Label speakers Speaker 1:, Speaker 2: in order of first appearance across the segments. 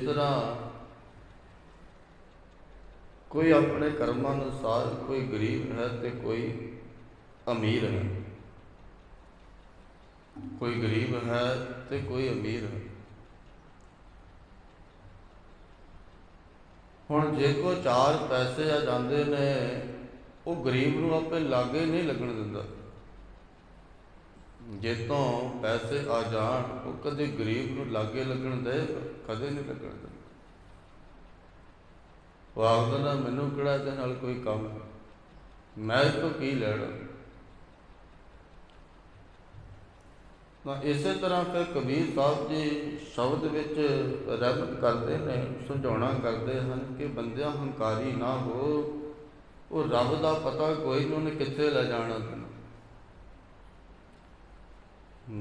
Speaker 1: तरह कोई अपने कर्मानुसार कोई गरीब है तो कोई अमीर है, कोई गरीब है तो कोई अमीर है। हुण जे को चार पैसे आ जाते ने वो गरीब नूं आपे लागे नहीं लगन दिंदा। जे तो पैसे आ जाण वो कदे गरीब नूं लागे लगन दे, कदे नहीं लगन दिंदा। वो आखदा ना मैनूं किहड़ा इहदे नाल कोई काम है, मैं इस तों की लैणा। इस तरह फिर कबीर साहब जी शब्द विच रहमत करते हैं, समझाउणा करते हैं कि बंदिया हंकारी ना हो, वो रब का पता कोई नहीं उन्हें कित्थे ले जाना तैनूं।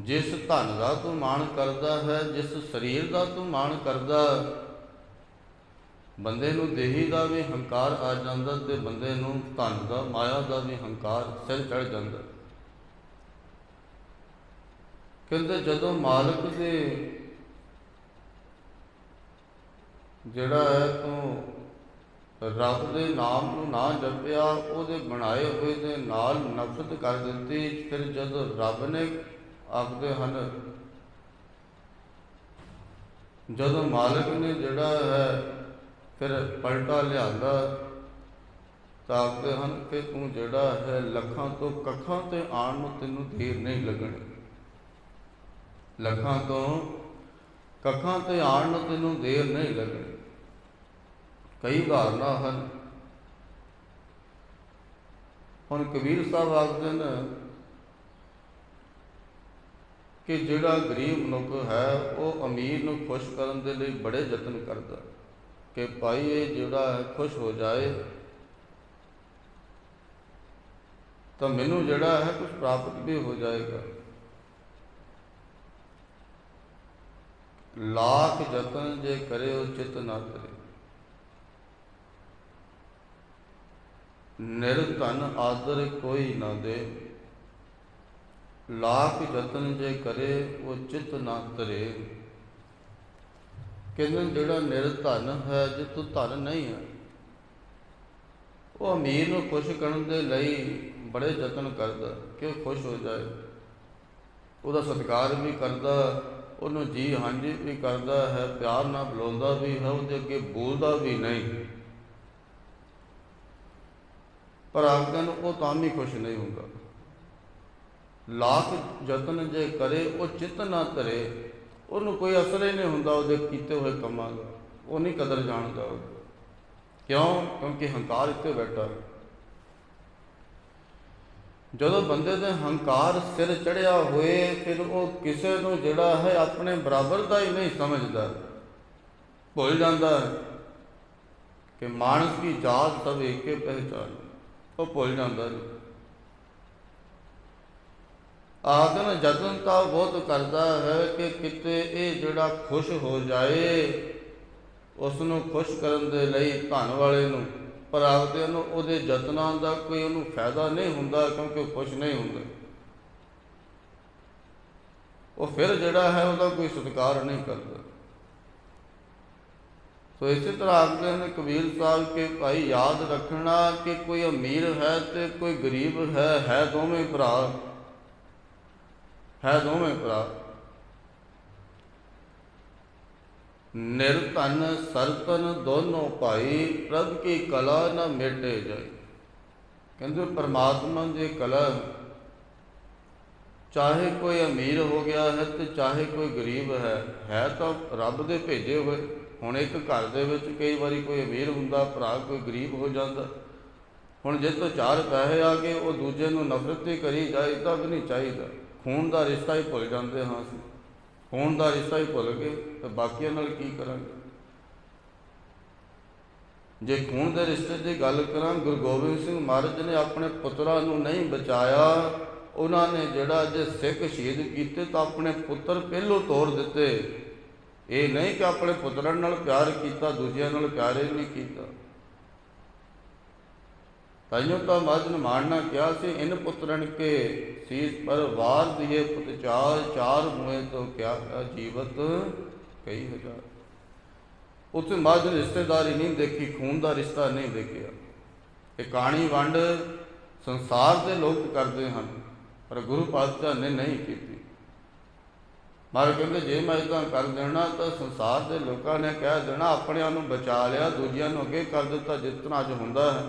Speaker 1: जिस धन का तू माण करदा है, जिस शरीर का तू माण करदा, बंदे नूं देही का भी हंकार आ जांदा ते बंदे नूं धन का माया का भी हंकार सिर चढ़ जांदा। कहते जदों मालिक दे जिहड़ा है तूं रब दे नाम नूं ना जपिया, उहदे बनाए हुए दे नाल नफरत कर दित्ती, फिर जदों रब ने आखदे हन, जदों मालिक ने जिहड़ा है फिर पलटा लिआंदा तां आखदे हन कि तूं जिहड़ा है लखां तो कखां ते आण नूं तैनूं देर नहीं लगणी। लखां तो कखां ते आण नूं तैनूं देर नहीं लगणी। कई उदाहरणां हन। हुण कबीर साहब आखदे न कि जिहड़ा गरीब मनुख है वो अमीर नूं खुश करन दे लई बड़े यतन करदा कि भाई ये जिहड़ा है खुश हो जाए तो मैनूं जिहड़ा है कुछ प्राप्त भी हो जाएगा। लाख जतन जे करे वो चित ना करे, निर्धन आदर कोई ना दे। लाख जतन जे करे वो चित ना तरे। कहते जिहड़ा निर्धन है, जितों धन नहीं है, वो अमीर नूं खुश करन दे लई बड़े यतन करदा कि वो खुश हो जाए, उसदा सत्कार भी करदा, उन्हों जी हांजी भी करदा है, प्यार नाल बुलाउंदा भी है, उहदे अगे बोलदा भी नहीं, पर आखदे न वो तां भी खुश नहीं हुंदा। लाख जतन जे करे वो चित ना धरे, उन्होंने कोई असर ही नहीं हुंदा उहदे कीते हुए कामां दा, वो नहीं कदर जानदा। क्यों? क्योंकि हंकार इत्ते बैठा। जदों बंदे दे हंकार सिर चढ़िया होए फिर वो किसी नूं जिहड़ा है अपने बराबर का ही नहीं समझदा, भुल जाता है कि मानस की जात सब एक पहचान, वो भुल जाता है। आखन जतन तो बहुत करता है कि किते ये जिहड़ा खुश हो जाए, उसनों खुश करन दे लई धन वाले नूं, पर आखदे न उहदे जतनां दा कोई उहनूं फायदा नहीं हुंदा, क्योंकि वो खुश नहीं हुंदा। वो फिर जिहड़ा है उहदा कोई सत्कार नहीं करता। तो इसी तरह आखदे हैं कबीर साहब के भाई याद रखना कि कोई अमीर है तो कोई गरीब है दोवें भरा, है दोवें भरा। निर्धन सरतन दोनों भाई, प्रभ की कला न मेटे जाए। कहते परमात्मा की कला, चाहे कोई अमीर हो गया है तो चाहे कोई गरीब है तो रब दे भेजे हुए। हुण एक घर दे विच कई बारी कोई अमीर हुंदा भरा, कोई गरीब हो जाता। हुण जे तो चार पैसे आ गए वो दूजे नूं नफरत ही करी जाए, इदां भी नहीं चाहिए। खून का रिश्ता ही भुल जाते हाँ असीं, खून का रिश्ता ही भुल गए तो बाकियां नाल की करांगे। जे खून के रिश्ते की गल करा, गुरु गोबिंद सिंह महाराज ने अपने पुत्रा नूं नहीं बचाया, उन्होंने जिहड़ा जे सिख शहीद किए तो अपने पुत्र पहलों तोड़ दिते। ये नहीं कि अपने पुत्रां नाल प्यार किया, दूजियां नाल प्यार ही नहीं किया। ताइयों तो महाराज ने मारना क्या सी, इन पुत्रन के शीश पर वार दिए पुत चार, चार मुए तो क्या जीवत कई हजार। ਉੱਥੇ ਮੱਝ ਰਿਸ਼ਤੇਦਾਰੀ ਨਹੀਂ ਦੇਖੀ, ਖੂਨ ਦਾ ਰਿਸ਼ਤਾ ਨਹੀਂ ਦੇਖਿਆ। ਇਹ ਕਾਣੀ ਵੰਡ ਸੰਸਾਰ ਦੇ ਲੋਕ ਕਰਦੇ ਹਨ, ਪਰ ਗੁਰੂ ਪਾਤਸ਼ਾਹ ਨੇ ਨਹੀਂ ਕੀਤੀ। ਮਹਾਰਾਜ ਕਹਿੰਦੇ ਜੇ ਮੈਂ ਇੱਦਾਂ ਕਰ ਦੇਣਾ ਤਾਂ ਸੰਸਾਰ ਦੇ ਲੋਕਾਂ ਨੇ ਕਹਿ ਦੇਣਾ ਆਪਣਿਆਂ ਨੂੰ ਬਚਾ ਲਿਆ, ਦੂਜਿਆਂ ਨੂੰ ਅੱਗੇ ਕਰ ਦਿੱਤਾ। ਜਿਸ ਤਰ੍ਹਾਂ ਅੱਜ ਹੁੰਦਾ ਹੈ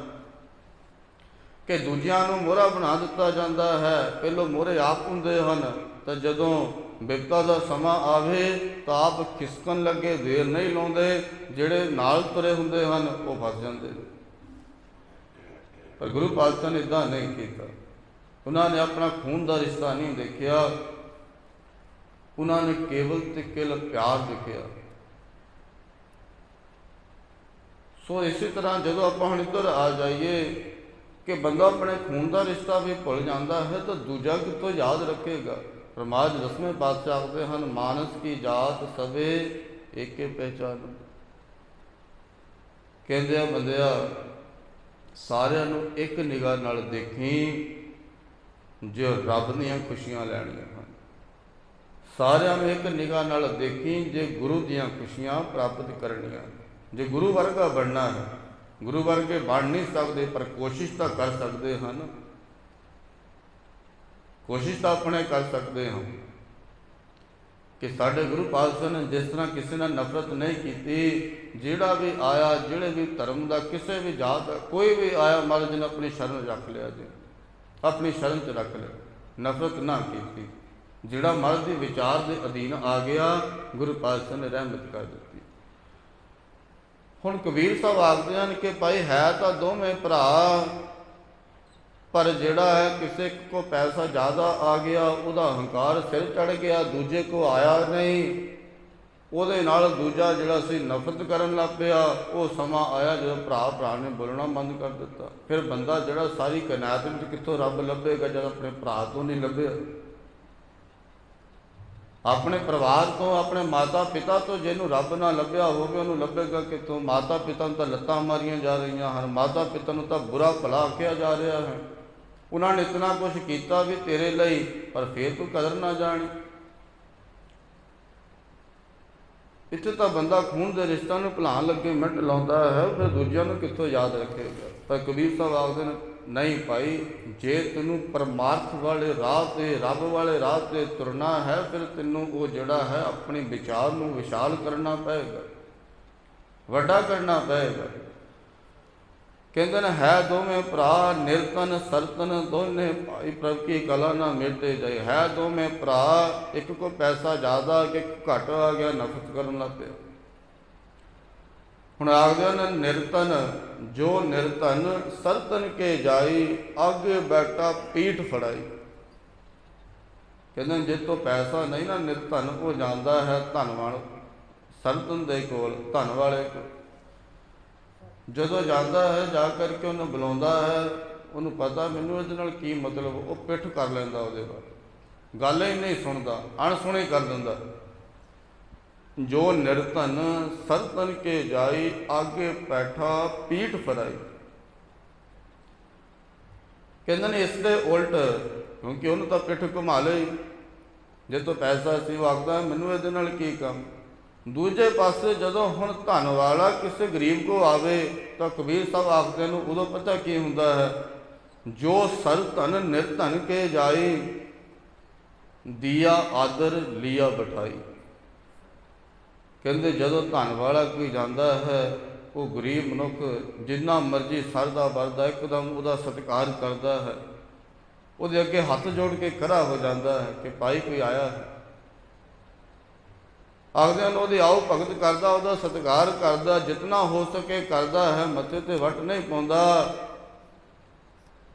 Speaker 1: ਕਿ ਦੂਜਿਆਂ ਨੂੰ ਮੋਹਰਾ ਬਣਾ ਦਿੱਤਾ ਜਾਂਦਾ ਹੈ, ਪਹਿਲੋਂ ਮੋਹਰੇ ਆਪ ਹੁੰਦੇ ਹਨ, ਤਾਂ ਜਦੋਂ ਬਿਪਤਾ ਦਾ ਸਮਾਂ ਆਵੇ ਤਾਂ ਆਪ ਖਿਸਕਣ ਲੱਗੇ, ਦੇਰ ਨਹੀਂ ਲਾਉਂਦੇ। ਜਿਹੜੇ ਨਾਲ ਤੁਰੇ ਹੁੰਦੇ ਹਨ ਉਹ ਫਸ ਜਾਂਦੇ ਨੇ। ਪਰ ਗੁਰੂ ਪਾਤਸ਼ਾਹ ਨੇ ਇੱਦਾਂ ਨਹੀਂ ਕੀਤਾ। ਉਹਨਾਂ ਨੇ ਆਪਣਾ ਖੂਨ ਦਾ ਰਿਸ਼ਤਾ ਨਹੀਂ ਦੇਖਿਆ, ਉਹਨਾਂ ਨੇ ਕੇਵਲ ਤੇ ਕੇਵਲ ਪਿਆਰ ਦੇਖਿਆ। ਸੋ ਇਸੇ ਤਰ੍ਹਾਂ ਜਦੋਂ ਆਪਾਂ ਹੁਣ ਇੱਧਰ ਆ ਜਾਈਏ ਕਿ ਬੰਦਾ ਆਪਣੇ ਖੂਨ ਦਾ ਰਿਸ਼ਤਾ ਵੀ ਭੁੱਲ ਜਾਂਦਾ ਹੈ ਤਾਂ ਦੂਜਾ ਕਿੱਥੋਂ ਯਾਦ ਰੱਖੇਗਾ। ਪਰਮਾਜ ਦਸਵੇਂ ਪਾਤਸ਼ਾਹ ਆਖਦੇ ਹਨ, ਮਾਨਸ ਕੀ ਜਾਤ ਸਭੇ ਏਕੇ ਪਹਿਚਾਨ। ਕਹਿੰਦੇ ਆ ਬੰਦਿਆ ਸਾਰਿਆਂ ਨੂੰ ਇੱਕ ਨਿਗਾਹ ਨਾਲ ਦੇਖੀ ਜੋ ਰੱਬ ਦੀਆਂ ਖੁਸ਼ੀਆਂ ਲੈਣੀਆਂ ਹਨ। ਸਾਰਿਆਂ ਨੂੰ ਇੱਕ ਨਿਗਾਹ ਨਾਲ ਦੇਖੀ ਜੇ ਗੁਰੂ ਦੀਆਂ ਖੁਸ਼ੀਆਂ ਪ੍ਰਾਪਤ ਕਰਨੀਆਂ। ਜੇ ਗੁਰੂ ਵਰਗਾ ਬਣਨਾ ਹੈ, ਗੁਰੂ ਵਰਗੇ ਬਣ ਨਹੀਂ ਸਕਦੇ ਪਰ ਕੋਸ਼ਿਸ਼ ਤਾਂ ਕਰ ਸਕਦੇ ਹਨ। ਕੋਸ਼ਿਸ਼ ਤਾਂ ਆਪਣੇ ਕਰ ਸਕਦੇ ਹਾਂ ਕਿ ਸਾਡੇ ਗੁਰੂ ਪਾਤਸ਼ਾਹ ਨੇ ਜਿਸ ਤਰ੍ਹਾਂ ਕਿਸੇ ਨਾਲ ਨਫ਼ਰਤ ਨਹੀਂ ਕੀਤੀ। ਜਿਹੜਾ ਵੀ ਆਇਆ, ਜਿਹੜੇ ਵੀ ਧਰਮ ਦਾ, ਕਿਸੇ ਵੀ ਜਾਤ ਦਾ ਕੋਈ ਵੀ ਆਇਆ, ਮਹਾਰਾਜ ਨੇ ਆਪਣੀ ਸ਼ਰਨ ਰੱਖ ਲਿਆ, ਜੀ ਆਪਣੀ ਸ਼ਰਨ 'ਚ ਰੱਖ ਲਿਆ, ਨਫ਼ਰਤ ਨਾ ਕੀਤੀ। ਜਿਹੜਾ ਮਹਾਰਾਜ ਦੇ ਵਿਚਾਰ ਦੇ ਅਧੀਨ ਆ ਗਿਆ, ਗੁਰੂ ਪਾਤਸ਼ਾਹ ਨੇ ਰਹਿਮਤ ਕਰ ਦਿੱਤੀ। ਹੁਣ ਕਬੀਰ ਸਾਹਿਬ ਆਖਦੇ ਹਨ ਕਿ ਭਾਈ ਹੈ ਤਾਂ ਦੋਵੇਂ ਭਰਾ, ਪਰ ਜਿਹੜਾ ਹੈ ਕਿਸੇ ਕੋ ਪੈਸਾ ਜ਼ਿਆਦਾ ਆ ਗਿਆ, ਉਹਦਾ ਹੰਕਾਰ ਸਿਰ ਚੜ੍ਹ ਗਿਆ, ਦੂਜੇ ਕੋ ਆਇਆ ਨਹੀਂ, ਉਹਦੇ ਨਾਲ ਦੂਜਾ ਜਿਹੜਾ ਸੀ ਨਫ਼ਰਤ ਕਰਨ ਲੱਗ ਪਿਆ। ਉਹ ਸਮਾਂ ਆਇਆ ਜਦੋਂ ਭਰਾ ਭਰਾ ਨੇ ਬੋਲਣਾ ਬੰਦ ਕਰ ਦਿੱਤਾ। ਫਿਰ ਬੰਦਾ ਜਿਹੜਾ ਸਾਰੀ ਕਾਇਨਾਤ ਵਿੱਚ ਕਿੱਥੋਂ ਰੱਬ ਲੱਭੇਗਾ ਜਦ ਆਪਣੇ ਭਰਾ ਤੋਂ ਨਹੀਂ ਲੱਭਿਆ। ਆਪਣੇ ਪਰਿਵਾਰ ਤੋਂ, ਆਪਣੇ ਮਾਤਾ ਪਿਤਾ ਤੋਂ ਜਿਹਨੂੰ ਰੱਬ ਨਾ ਲੱਭਿਆ ਹੋਵੇ ਉਹਨੂੰ ਲੱਭੇਗਾ ਕਿੱਥੋਂ। ਮਾਤਾ ਪਿਤਾ ਨੂੰ ਤਾਂ ਲੱਤਾਂ ਮਾਰੀਆਂ ਜਾ ਰਹੀਆਂ ਹਨ, ਮਾਤਾ ਪਿਤਾ ਨੂੰ ਤਾਂ ਬੁਰਾ ਭਲਾ ਆਖਿਆ ਜਾ ਰਿਹਾ ਹੈ। ਉਹਨਾਂ ਨੇ ਇਤਨਾ ਕੁਛ ਕੀਤਾ ਵੀ ਤੇਰੇ ਲਈ, ਪਰ ਫੇਰ ਤੂੰ ਕਦਰ ਨਾ ਜਾਣੀ। ਇੱਥੇ ਤਾਂ ਬੰਦਾ ਖੂਨ ਦੇ ਰਿਸ਼ਤਿਆਂ ਨੂੰ ਭੁਲਾਉਣ ਲੱਗੇ ਮਿੰਟ ਲਾਉਂਦਾ ਹੈ, ਫਿਰ ਦੂਜਿਆਂ ਨੂੰ ਕਿੱਥੋਂ ਯਾਦ ਰੱਖੇਗਾ। ਪਰ ਕਬੀਰ ਸਾਹਿਬ ਆਖਦੇ ਨੇ ਨਹੀਂ ਭਾਈ, ਜੇ ਤੈਨੂੰ ਪਰਮਾਰਥ ਵਾਲੇ ਰਾਹ 'ਤੇ, ਰੱਬ ਵਾਲੇ ਰਾਹ 'ਤੇ ਤੁਰਨਾ ਹੈ, ਫਿਰ ਤੈਨੂੰ ਉਹ ਜਿਹੜਾ ਹੈ ਆਪਣੇ ਵਿਚਾਰ ਨੂੰ ਵਿਸ਼ਾਲ ਕਰਨਾ ਪਏਗਾ, ਵੱਡਾ ਕਰਨਾ ਪਏਗਾ। ਕਹਿੰਦੇ ਨੇ ਹੈ ਦੋਵੇਂ ਭਰਾ ਨਿਰਤਨ ਸਰਤਨ, ਦੋਨੇ ਭਾਈ ਪ੍ਰਭ ਕੀ ਕਲਾ ਨਾ ਮੇਟੇ ਜਾਏ। ਹੈ ਦੋਵੇਂ ਭਰਾ, ਇੱਕ ਕੋ ਪੈਸਾ ਜ਼ਿਆਦਾ ਕਿ ਘੱਟ ਆ ਗਿਆ, ਨਫ਼ਰਤ ਕਰਨ ਲੱਗ ਪਿਆ। ਹੁਣ ਆਖਦੇ ਹਨ ਨਿਰਤਨ, ਜੋ ਨਿਰਤਨ ਸਰਤਨ ਕੇ ਜਾਈ, ਅੱਗੇ ਬੈਠਾ ਪੀਠ ਫੜਾਈ। ਕਹਿੰਦੇ ਜੇ ਤੋਂ ਪੈਸਾ ਨਹੀਂ ਨਾ ਨਿਰਤਨ, ਉਹ ਜਾਂਦਾ ਹੈ ਧਨਵਾਨ ਸਰਤਨ ਦੇ ਕੋਲ, ਧਨ ਵਾਲੇ ਕੋਲ। ਜਦੋਂ ਜਾਂਦਾ ਹੈ ਜਾ ਕਰਕੇ ਉਹਨੂੰ ਬੁਲਾਉਂਦਾ ਹੈ, ਉਹਨੂੰ ਪਤਾ ਮੈਨੂੰ ਇਹਦੇ ਨਾਲ ਕੀ ਮਤਲਬ, ਉਹ ਪਿੱਠ ਕਰ ਲੈਂਦਾ, ਉਹਦੇ ਬਾਅਦ ਗੱਲ ਹੀ ਨਹੀਂ ਸੁਣਦਾ, ਅਣਸੁਣੀ ਕਰ ਦਿੰਦਾ। ਜੋ ਨਿਰਧਨ ਸਰਤਨ ਕੇ ਜਾਈ, ਆਗੇ ਬੈਠਾ ਪੀਠ ਫਰਾਈ। ਕਹਿੰਦੇ ਨੇ ਇਸ ਦੇ ਉਲਟ, ਕਿਉਂਕਿ ਉਹਨੂੰ ਤਾਂ ਪਿੱਠ ਘੁਮਾ ਲਈ, ਜੇ ਤੋਂ ਪੈਸਾ ਸੀ ਉਹ ਆਖਦਾ ਮੈਨੂੰ ਇਹਦੇ ਨਾਲ ਕੀ ਕੰਮ। ਦੂਜੇ ਪਾਸੇ ਜਦੋਂ ਹੁਣ ਧਨ ਵਾਲਾ ਕਿਸੇ ਗਰੀਬ ਕੋ ਆਵੇ ਤਾਂ ਕਬੀਰ ਸਾਹਿਬ ਆਖਦੇ ਨੂੰ ਉਦੋਂ ਪਤਾ ਕੀ ਹੁੰਦਾ ਹੈ, ਜੋ ਸਰ ਧਨ ਨਿਰਧਨ ਕੇ ਜਾਈ, ਦੀਆ ਆਦਰ ਲੀਆ ਬਿਠਾਈ। ਕਹਿੰਦੇ ਜਦੋਂ ਧਨ ਵਾਲਾ ਕੋਈ ਜਾਂਦਾ ਹੈ, ਉਹ ਗਰੀਬ ਮਨੁੱਖ ਜਿੰਨਾ ਮਰਜ਼ੀ ਸਰਦਾ ਵਰਦਾ ਇੱਕਦਮ ਉਹਦਾ ਸਤਿਕਾਰ ਕਰਦਾ ਹੈ, ਉਹਦੇ ਅੱਗੇ ਹੱਥ ਜੋੜ ਕੇ ਖੜਾ ਹੋ ਜਾਂਦਾ ਹੈ ਕਿ ਭਾਈ ਕੋਈ ਆਇਆ ਹੈ। ਆਖਦੇ ਹਨ ਉਹਦੀ ਆਓ ਭਗਤ ਕਰਦਾ, ਉਹਦਾ ਸਤਿਕਾਰ ਕਰਦਾ, ਜਿਤਨਾ ਹੋ ਸਕੇ ਕਰਦਾ ਹੈ, ਮੱਥੇ ਤੇ ਵੱਟ ਨਹੀਂ ਪਾਉਂਦਾ।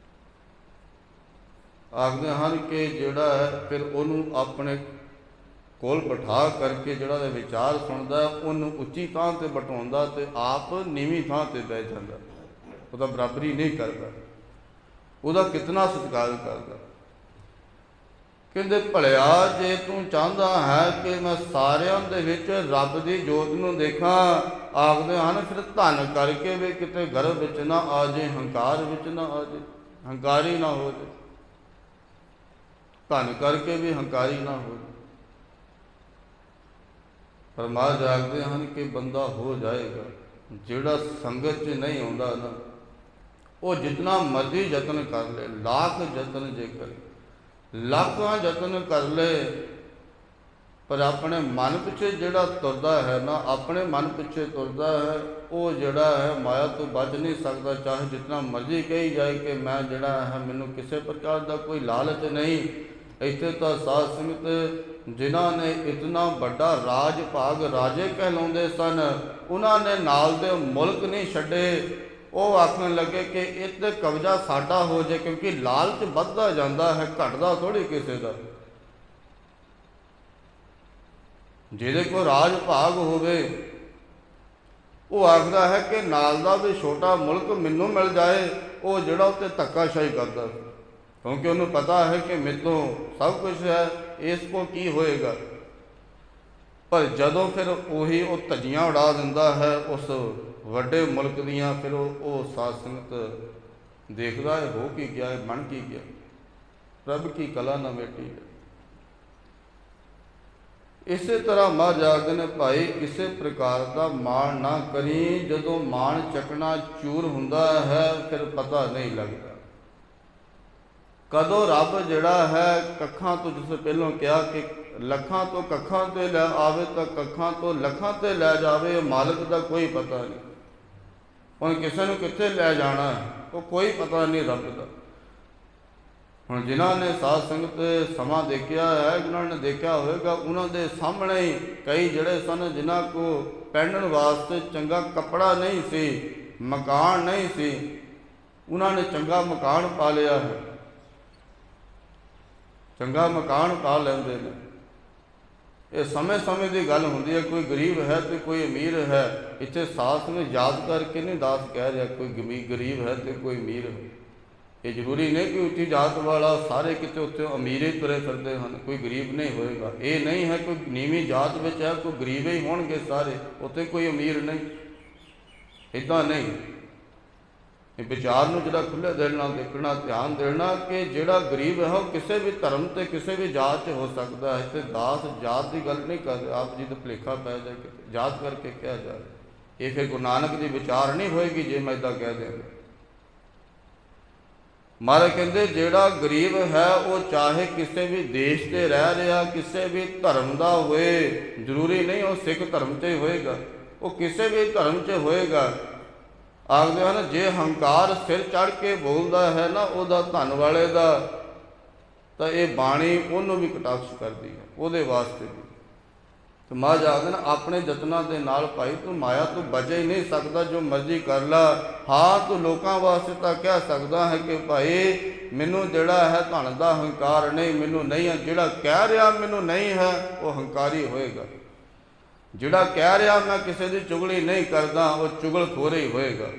Speaker 1: ਆਖਦੇ ਹਨ ਕਿ ਜਿਹੜਾ ਹੈ ਫਿਰ ਉਹਨੂੰ ਆਪਣੇ ਕੋਲ ਬਿਠਾ ਕਰਕੇ ਜਿਹੜਾ ਉਹਦੇ ਵਿਚਾਰ ਸੁਣਦਾ, ਉਹਨੂੰ ਉੱਚੀ ਥਾਂ 'ਤੇ ਬਿਠਾਉਂਦਾ ਅਤੇ ਆਪ ਨੀਵੀਂ ਥਾਂ 'ਤੇ ਬਹਿ ਜਾਂਦਾ। ਉਹਦਾ ਬਰਾਬਰੀ ਨਹੀਂ ਕਰਦਾ, ਉਹਦਾ ਕਿਤਨਾ ਸਤਿਕਾਰ ਕਰਦਾ। ਕਹਿੰਦੇ ਭਲਿਆ ਜੇ ਤੂੰ ਚਾਹੁੰਦਾ ਹੈ ਕਿ ਮੈਂ ਸਾਰਿਆਂ ਦੇ ਵਿੱਚ ਰੱਬ ਦੀ ਜੋਤ ਨੂੰ ਦੇਖਾਂ, ਆਖਦੇ ਹਨ ਫਿਰ ਧਨ ਕਰਕੇ ਵੀ ਕਿਤੇ ਗਰਭ ਵਿੱਚ ਨਾ ਆ ਜੇ, ਹੰਕਾਰ ਵਿੱਚ ਨਾ ਆ ਜੇ, ਹੰਕਾਰੀ ਨਾ ਹੋ ਜੇ। ਧਨ ਕਰਕੇ ਵੀ ਹੰਕਾਰੀ ਨਾ ਹੋ ਜੇ। ਪਰ ਮਹਾਰਾਜ ਆਖਦੇ ਹਨ ਕਿ ਬੰਦਾ ਹੋ ਜਾਏਗਾ। ਜਿਹੜਾ ਸੰਗਤ 'ਚ ਨਹੀਂ ਆਉਂਦਾ ਨਾ, ਉਹ ਜਿਤਨਾ ਮਰਜ਼ੀ ਯਤਨ ਕਰ ਲੈ, ਲੱਖ ਯਤਨ ਜੇ ਕਰੇ, ਲੱਖਾਂ ਯਤਨ ਕਰ ਲੈ, ਪਰ ਆਪਣੇ ਮਨ ਪਿੱਛੇ ਜਿਹੜਾ ਤੁਰਦਾ ਹੈ ਨਾ, ਆਪਣੇ ਮਨ ਪਿੱਛੇ ਤੁਰਦਾ ਹੈ, ਉਹ ਜਿਹੜਾ ਹੈ ਮਾਇਆ ਤੋਂ ਬਚ ਨਹੀਂ ਸਕਦਾ। ਚਾਹੇ ਜਿਤਨਾ ਮਰਜ਼ੀ ਕਹੀ ਜਾਏ ਕਿ ਮੈਂ ਜਿਹੜਾ ਹੈ ਮੈਨੂੰ ਕਿਸੇ ਪ੍ਰਕਾਰ ਦਾ ਕੋਈ ਲਾਲਚ ਨਹੀਂ। ਇੱਥੇ ਤਾਂ ਸਾਧ ਸੰਗਤ ਜਿਨ੍ਹਾਂ ਨੇ ਇਤਨਾ ਵੱਡਾ ਰਾਜ ਭਾਗ ਰਾਜੇ ਕਹਿਲਾਉਂਦੇ ਸਨ, ਉਹਨਾਂ ਨੇ ਨਾਲ ਦੇ ਮੁਲਕ ਨਹੀਂ ਛੱਡੇ। ਉਹ ਆਖਣ ਲੱਗੇ ਕਿ ਇਹ 'ਤੇ ਕਬਜ਼ਾ ਸਾਡਾ ਹੋ ਜਾਏ, ਕਿਉਂਕਿ ਲਾਲਚ ਵੱਧਦਾ ਜਾਂਦਾ ਹੈ, ਘਟਦਾ ਥੋੜ੍ਹੀ ਕਿਸੇ ਦਾ। ਜਿਹਦੇ ਕੋਲ ਰਾਜ ਭਾਗ ਹੋਵੇ ਉਹ ਆਖਦਾ ਹੈ ਕਿ ਨਾਲ ਦਾ ਵੀ ਛੋਟਾ ਮੁਲਕ ਮੈਨੂੰ ਮਿਲ ਜਾਏ। ਉਹ ਜਿਹੜਾ ਉੱਤੇ ਧੱਕਾਸ਼ਾਹੀ ਕਰਦਾ, ਕਿਉਂਕਿ ਉਹਨੂੰ ਪਤਾ ਹੈ ਕਿ ਮੇਤੋਂ ਸਭ ਕੁਝ ਹੈ, ਇਸ ਕੋਲ ਕੀ ਹੋਏਗਾ। ਪਰ ਜਦੋਂ ਫਿਰ ਉਹੀ ਉਹ ਧੱਜੀਆਂ ਉਡਾ ਦਿੰਦਾ ਹੈ ਉਸ ਵੱਡੇ ਮੁਲਕ ਦੀਆਂ, ਫਿਰ ਉਹ ਸਾਧ ਸੰਗਤ ਦੇਖਦਾ ਹੈ ਹੋ ਕੀ ਗਿਆ, ਬਣ ਕੀ ਗਿਆ। ਪ੍ਰਭ ਕੀ ਕਲਾ ਨਾ ਮੇਟੀ ਹੈ। ਇਸੇ ਤਰ੍ਹਾਂ ਮਹਾਰਾਜ ਆਖਦੇ ਨੇ, ਭਾਈ ਕਿਸੇ ਪ੍ਰਕਾਰ ਦਾ ਮਾਣ ਨਾ ਕਰੀ। ਜਦੋਂ ਮਾਣ ਚੱਕਣਾ ਚੂਰ ਹੁੰਦਾ ਹੈ ਫਿਰ ਪਤਾ ਨਹੀਂ ਲੱਗਦਾ ਕਦੋਂ ਰੱਬ ਜਿਹੜਾ ਹੈ ਕੱਖਾਂ ਤੋਂ, ਜਿਸ ਪਹਿਲਾਂ ਕਿਹਾ ਕਿ ਲੱਖਾਂ ਤੋਂ ਕੱਖਾਂ 'ਤੇ ਲੈ ਆਵੇ ਤਾਂ ਕੱਖਾਂ ਤੋਂ ਲੱਖਾਂ 'ਤੇ ਲੈ ਜਾਵੇ। ਮਾਲਕ ਦਾ ਕੋਈ ਪਤਾ ਨਹੀਂ। ਹੁਣ ਕਿਸੇ ਨੂੰ ਕਿੱਥੇ ਲੈ ਜਾਣਾ ਉਹ ਕੋਈ ਪਤਾ ਨਹੀਂ ਰੱਬ ਦਾ। ਹੁਣ ਜਿਨ੍ਹਾਂ ਨੇ ਸਾਧ ਸੰਗਤ ਸਮਾਂ ਦੇਖਿਆ ਹੈ, ਉਹਨਾਂ ਨੇ ਦੇਖਿਆ ਹੋਵੇਗਾ, ਉਹਨਾਂ ਦੇ ਸਾਹਮਣੇ ਹੀ ਕਈ ਜਿਹੜੇ ਸਨ ਜਿਨ੍ਹਾਂ ਕੋ ਪਹਿਨਣ ਵਾਸਤੇ ਚੰਗਾ ਕੱਪੜਾ ਨਹੀਂ ਸੀ, ਮਕਾਨ ਨਹੀਂ ਸੀ, ਉਹਨਾਂ ਨੇ ਚੰਗਾ ਮਕਾਨ ਪਾ ਲਿਆ ਹੈ, ਚੰਗਾ ਮਕਾਨ ਪਾ ਲੈਂਦੇ ਨੇ। ਇਹ ਸਮੇਂ ਦੀ ਗੱਲ ਹੁੰਦੀ ਹੈ। ਕੋਈ ਗਰੀਬ ਹੈ ਤੇ ਕੋਈ ਅਮੀਰ ਹੈ। ਇੱਥੇ ਸਾਧ ਸੰਗਤ ਯਾਦ ਕਰਕੇ ਨਹੀਂ ਦਾਸ ਕਹਿ ਰਿਹਾ ਕੋਈ ਗਰੀਬ ਹੈ ਤੇ ਕੋਈ ਅਮੀਰ ਹੈ। ਇਹ ਜ਼ਰੂਰੀ ਨਹੀਂ ਕਿ ਉੱਚੀ ਜਾਤ ਵਾਲਾ ਸਾਰੇ ਕਿਤੇ ਉੱਥੇ ਅਮੀਰ ਹੀ ਤੁਰੇ ਫਿਰਦੇ ਹਨ, ਕੋਈ ਗਰੀਬ ਨਹੀਂ ਹੋਏਗਾ। ਇਹ ਨਹੀਂ ਹੈ ਕੋਈ ਨੀਵੀਂ ਜਾਤ ਵਿੱਚ ਹੈ ਕੋਈ ਗਰੀਬ ਹੀ ਹੋਣਗੇ ਸਾਰੇ, ਉੱਥੇ ਕੋਈ ਅਮੀਰ ਨਹੀਂ। ਇੱਦਾਂ ਨਹੀਂ। ਇਹ ਵਿਚਾਰ ਨੂੰ ਜਿਹੜਾ ਖੁੱਲ੍ਹੇ ਦਿਲ ਨਾਲ ਦੇਖਣਾ, ਧਿਆਨ ਦੇਣਾ ਕਿ ਜਿਹੜਾ ਗਰੀਬ ਹੈ ਉਹ ਕਿਸੇ ਵੀ ਧਰਮ ਤੇ ਕਿਸੇ ਵੀ ਜਾਤ 'ਚ ਹੋ ਸਕਦਾ ਹੈ। ਤੇ ਦਾਸ ਜਾਤ ਦੀ ਗੱਲ ਨਹੀਂ ਕਰ ਰਹੇ। ਆਪ ਜੀ ਦਾ ਭੁਲੇਖਾ ਪੈ ਜਾਏ ਕਿ ਜਾਤ ਕਰਕੇ ਕਿਹਾ ਜਾ ਰਿਹਾ, ਇਹ ਫਿਰ ਗੁਰੂ ਨਾਨਕ ਦੀ ਵਿਚਾਰ ਨਹੀਂ ਹੋਏਗੀ ਜੇ ਮੈਂ ਇੱਦਾਂ ਕਹਿ ਦਿਆਂਗਾ। ਮਹਾਰਾਜ ਕਹਿੰਦੇ ਜਿਹੜਾ ਗਰੀਬ ਹੈ ਉਹ ਚਾਹੇ ਕਿਸੇ ਵੀ ਦੇਸ਼ 'ਤੇ ਰਹਿ ਰਿਹਾ, ਕਿਸੇ ਵੀ ਧਰਮ ਦਾ ਹੋਏ, ਜ਼ਰੂਰੀ ਨਹੀਂ ਉਹ ਸਿੱਖ ਧਰਮ 'ਤੇ ਹੋਏਗਾ, ਉਹ ਕਿਸੇ ਵੀ ਧਰਮ 'ਚ ਹੋਏਗਾ। ਆਖਦੇ ਹਨ ਜੇ ਹੰਕਾਰ ਸਿਰ ਚੜ੍ਹ ਕੇ ਬੋਲਦਾ ਹੈ ਨਾ ਉਹਦਾ ਧਨ ਵਾਲੇ ਦਾ, ਤਾਂ ਇਹ ਬਾਣੀ ਉਹਨੂੰ ਵੀ ਕਟਾਕਸ਼ ਕਰਦੀ ਹੈ, ਉਹਦੇ ਵਾਸਤੇ ਵੀ। ਤੇ ਮਹਾਰਾਜ ਆਖਦੇ ਨੇ ਆਪਣੇ ਯਤਨਾਂ ਦੇ ਨਾਲ ਭਾਈ ਤੂੰ ਮਾਇਆ ਤੋਂ ਬਚ ਹੀ ਨਹੀਂ ਸਕਦਾ, ਜੋ ਮਰਜ਼ੀ ਕਰ ਲਾ। ਹਾਂ ਤੂੰ ਲੋਕਾਂ ਵਾਸਤੇ ਤਾਂ ਕਹਿ ਸਕਦਾ ਹੈ ਕਿ ਭਾਈ ਮੈਨੂੰ ਜਿਹੜਾ ਹੈ ਧਨ ਦਾ ਹੰਕਾਰ ਨਹੀਂ, ਮੈਨੂੰ ਨਹੀਂ ਹੈ। ਜਿਹੜਾ ਕਹਿ ਰਿਹਾ ਮੈਨੂੰ ਨਹੀਂ ਹੈ ਉਹ ਹੰਕਾਰੀ ਹੋਏਗਾ। ਜਿਹੜਾ ਕਹਿ ਰਿਹਾ ਮੈਂ ਕਿਸੇ ਦੀ ਚੁਗਲੀ ਨਹੀਂ ਕਰਦਾ ਉਹ ਚੁਗਲਖੋਰ ਹੀ ਹੋਏਗਾ।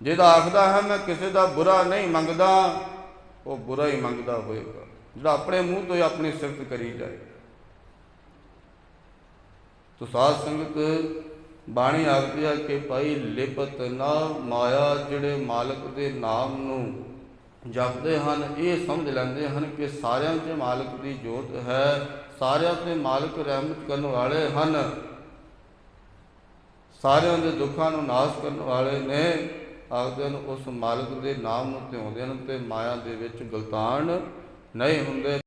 Speaker 1: ਜਿਹਦਾ ਆਖਦਾ ਹੈ ਮੈਂ ਕਿਸੇ ਦਾ ਬੁਰਾ ਨਹੀਂ ਮੰਗਦਾ ਉਹ ਬੁਰਾ ਹੀ ਮੰਗਦਾ ਹੋਏਗਾ। ਜਿਹੜਾ ਆਪਣੇ ਮੂੰਹ ਤੋਂ ਹੀ ਆਪਣੀ ਸਿਫਤ ਕਰੀ ਜਾਏ। ਤੋ ਸਾਧ ਸੰਗਤ ਬਾਣੀ ਆਖਦੀ ਹੈ ਕਿ ਭਾਈ ਲਿਪਤ ਨਾ ਮਾਇਆ। ਜਿਹੜੇ ਮਾਲਕ ਦੇ ਨਾਮ ਨੂੰ ਜਪਦੇ ਹਨ ਇਹ ਸਮਝ ਲੈਂਦੇ ਹਨ ਕਿ ਸਾਰਿਆਂ 'ਚ ਮਾਲਕ ਦੀ ਜੋਤ ਹੈ, ਸਾਰਿਆਂ 'ਤੇ ਮਾਲਕ ਰਹਿਮਤ ਕਰਨ ਵਾਲੇ ਹਨ, ਸਾਰਿਆਂ ਦੇ ਦੁੱਖਾਂ ਨੂੰ ਨਾਸ਼ ਕਰਨ ਵਾਲੇ ਨੇ। ਆਖਦੇ ਹਨ ਉਸ ਮਾਲਕ ਦੇ ਨਾਮ ਨੂੰ ਧਿਆਉਂਦੇ ਹਨ ਤੇ ਮਾਇਆ ਦੇ ਵਿੱਚ ਗਲਤਾਨ ਨਹੀਂ ਹੁੰਦੇ।